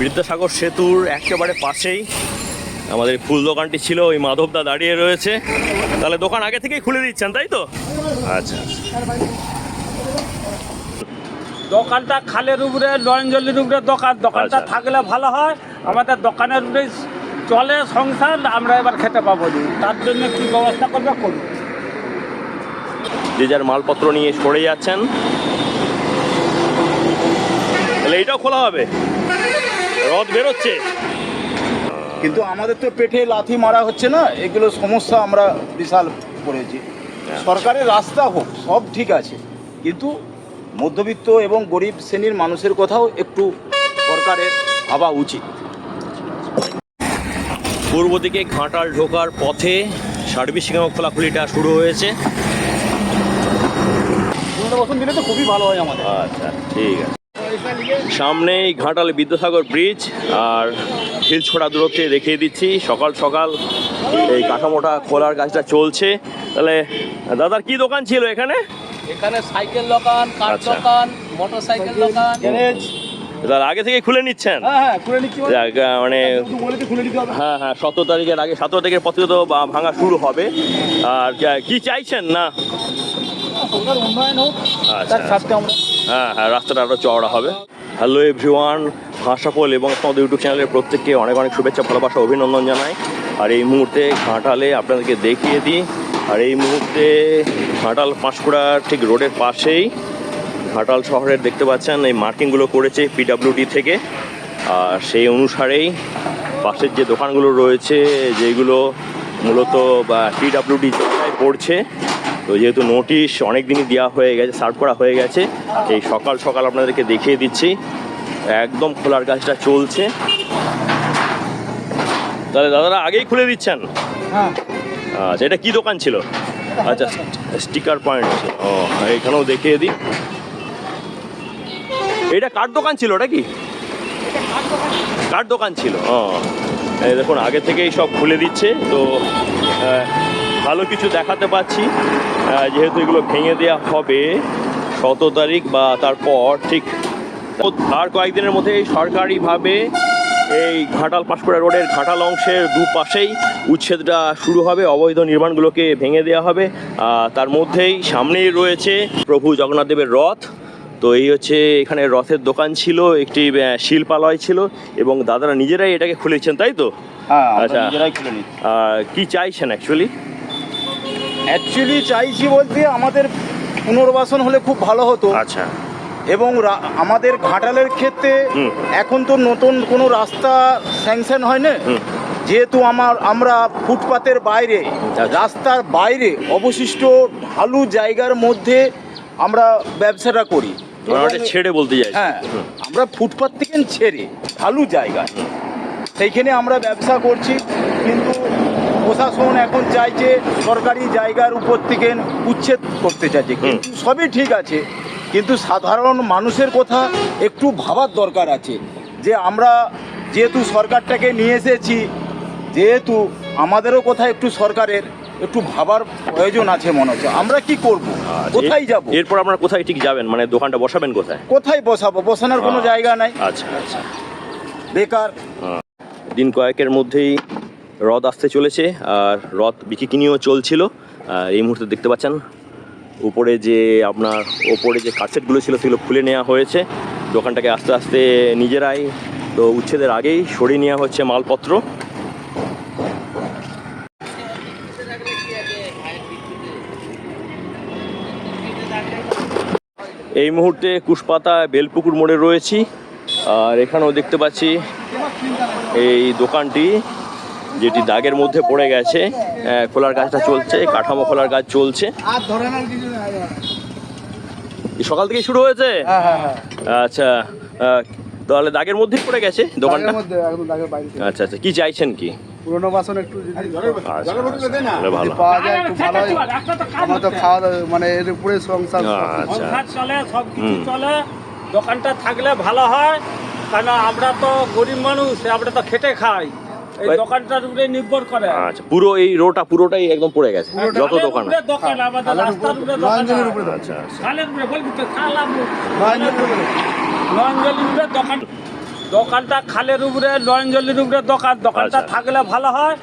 বিদ্যাসাগর সেতুর একেবারে পাশেই আমাদের ফুল দোকানটি ছিল। ওই মাধবদা দাঁড়িয়ে রয়েছে। তাহলে দোকান আগে থেকেই খুলে দিচ্ছেন, তাই তো? আচ্ছা, দোকানটা খালের উপরে, নয়নজলির উপরে দোকানটা থাকলে ভালো হয়। আমাদের দোকানের উপরে চলে সংসার, আমরা এবার খেতে পাবো না। তার জন্য কি ব্যবস্থা করবে করুন। যে যার মালপত্র নিয়ে সরে যাচ্ছেন। তাহলে এইটাও খোলা হবে, রথ বেরোচ্ছে। কিন্তু আমাদের তো পেটে লাথি মারা হচ্ছে না, এগুলো সমস্যা আমরা বিশাল করেছি। সরকারের রাস্তা হোক, সব ঠিক আছে, কিন্তু মধ্যবিত্ত এবং গরিব শ্রেণীর মানুষের কথাও একটু সরকারের ভাবা উচিত। পূর্ব দিকে ঘাটাল ঢোকার পথে সার্ভিসিং এবং খোলাখুলিটা শুরু হয়েছে। দিলে তো খুবই ভালো হয় আমাদের। আচ্ছা, ঠিক আছে। সামনেই ঘাটাল বিদ্যাসাগর ব্রিজ, আর ঢিল ছোড়া দূরত্বে দেখিয়ে দিচ্ছি সকাল সকাল এই কাঠামোটা খোলার কাজটা চলছে। তাহলে দাদার কি দোকান ছিল এখানে? এখানে সাইকেল দোকান, কার দোকান, মোটর সাইকেল দোকান, গ্যারেজ। তাহলে আগে থেকে খুলে নিচ্ছেন? হ্যাঁ, খুলে নিচ্ছি। মানে খুলে দিতে হবে। হ্যাঁ, 17 তারিখের আগে, 17 তারিখের পথে তো ভাঙা শুরু হবে। আর কি চাইছেন না? উন্নয়ন হোক, তার সাথে আমরা হ্যাঁ, রাস্তাটা আরও চওড়া হবে। হ্যালো এভরিওয়ান, ভাষাপল এবং আমাদের ইউটিউব চ্যানেলের প্রত্যেককে অনেক অনেক শুভেচ্ছা, ভালোবাসা, অভিনন্দন জানাই। আর এই মুহূর্তে ঘাটালে আপনাদেরকে দেখিয়ে দিই। আর এই মুহূর্তে ঘাটাল পাঁশকুড়ার ঠিক রোডের পাশেই ঘাটাল শহরের দেখতে পাচ্ছেন এই মার্কিংগুলো করেছে পিডাব্লিউডি থেকে। আর সেই অনুসারেই পাশের যে দোকানগুলো রয়েছে, যেগুলো মূলত পিডাব্লিউডি জায়গায় পড়ছে, তো যেহেতু নোটিশ অনেক দিনই দেওয়া হয়ে গেছে, সার্ভ করা হয়ে গেছে, এই সকাল সকাল আপনাদেরকে দেখিয়ে দিচ্ছি একদম খোলার কাজটা চলছে। তাহলে দাদারা আগেই খুলে দিচ্ছেন? হ্যাঁ। আচ্ছা, এটা কি দোকান ছিল? আচ্ছা, স্টিকার পয়েন্ট। ও, এখানেও দেখিয়ে দিই। এটা কার দোকান ছিল? ওটা কি কার দোকান ছিল? ও, এই দেখুন আগে থেকেই সব খুলে দিচ্ছে। তো ভালো কিছু দেখাতে পাচ্ছি, যেহেতু এগুলো ভেঙে দেওয়া হবে 17 তারিখ বা তারপর, ঠিক আর কয়েকদিনের মধ্যে সরকারিভাবে এই ঘাটাল পাঁশকুড়া রোডের ঘাটাল অংশের দুপাশেই উচ্ছেদটা শুরু হবে, অবৈধ নির্মাণগুলোকে ভেঙে দেওয়া হবে। তার মধ্যেই সামনেই রয়েছে প্রভু জগন্নাথ দেবের রথ। তো এই হচ্ছে এখানে রথের দোকান ছিল, একটি শিল্পালয় ছিল, এবং দাদারা নিজেরাই এটাকে খুলেছেন, তাই তো? হ্যাঁ, আচ্ছা, নিজেরাই খুলে নিচ্ছি। কি চাইছেন অ্যাকচুয়ালি চাইছি বলতে আমাদের পুনর্বাসন হলে খুব ভালো হতো। আচ্ছা, এবং আমাদের ঘাটালের ক্ষেত্রে এখন তো নতুন কোনো রাস্তা স্যাংশন হয় না, যেহেতু আমরা ফুটপাতের বাইরে, রাস্তার বাইরে অবশিষ্ট ঢালু জায়গার মধ্যে আমরা ব্যবসাটা করি। ছেড়ে বলতে যাই, হ্যাঁ, আমরা ফুটপাত থেকে ছেড়ে ঢালু জায়গা, সেইখানে আমরা ব্যবসা করছি। কিন্তু প্রশাসন এখন চাইছে সরকারি জায়গার উপর থেকে উচ্ছেদ করতে চাইছে। কিন্তু সবই ঠিক আছে, কিন্তু সাধারণ মানুষের কথা একটু ভাবার দরকার আছে। যে আমরা যেহেতু সরকারটাকে নিয়ে এসেছি, যেহেতু আমাদেরও কথা একটু সরকারের একটু ভাবার প্রয়োজন আছে মনে হচ্ছে। আমরা কি করব, কোথায় যাব? এরপর আপনারা কোথায় ঠিক যাবেন? মানে দোকানটা বসাবেন কোথায়? কোথায় বসাবো? বসানোর কোনো জায়গা নাই। আচ্ছা আচ্ছা, বেকার। দিন কয়েকের মধ্যেই রথ আসতে চলেছে, আর রথ বিক্রি কিনিও চলছিল। এই মুহূর্তে দেখতে পাচ্ছেন উপরে যে কাটসেটগুলো ছিল সেগুলো খুলে নেওয়া হয়েছে। দোকানটাকে আস্তে আস্তে নিজেরাই, তো উচ্ছেদের আগেই সরিয়ে নেওয়া হচ্ছে মালপত্র। এই মুহূর্তে কুশপাতা বেলপুকুর মোড়ে রয়েছি, আর এখানেও দেখতে পাচ্ছি এই দোকানটি, যেটি দাগের মধ্যে পড়ে গেছে, খোলার কাজটা চলছে, কাঠামো খোলার কাজ চলছে। সকাল থেকে শুরু হয়েছে? আচ্ছা, তাহলে দাগের মধ্যেই পড়ে গেছে দোকানটা? আচ্ছা আচ্ছা, কি চাইছেন কি? পুরোনো বাসন একটু ভালো পাওয়া যায় একটু ভালো হয়। আমরা তো খাওয়া মানে এর উপরে সংসার চলে, সব কিছু চলে। দোকানটা থাকলে ভালো হয়, কারণ আমরা তো গরিব মানুষ, আমরা তো খেটে খাই, এই দোকানটার উপরে নির্ভর করে। আচ্ছা, পুরো এই রোডটা পুরোটাই একদম পড়ে গেছে, যত দোকান? দোকান আমাদের রাস্তার উপরে দোকান। আচ্ছা, খালের উপরে বলবি তো, খালাম নয়নজলির উপরে দোকান। দোকানটা খালের উপরে নয়নজলির উপরে দোকানটা আচ্ছা। থাকলে ভালো হয়।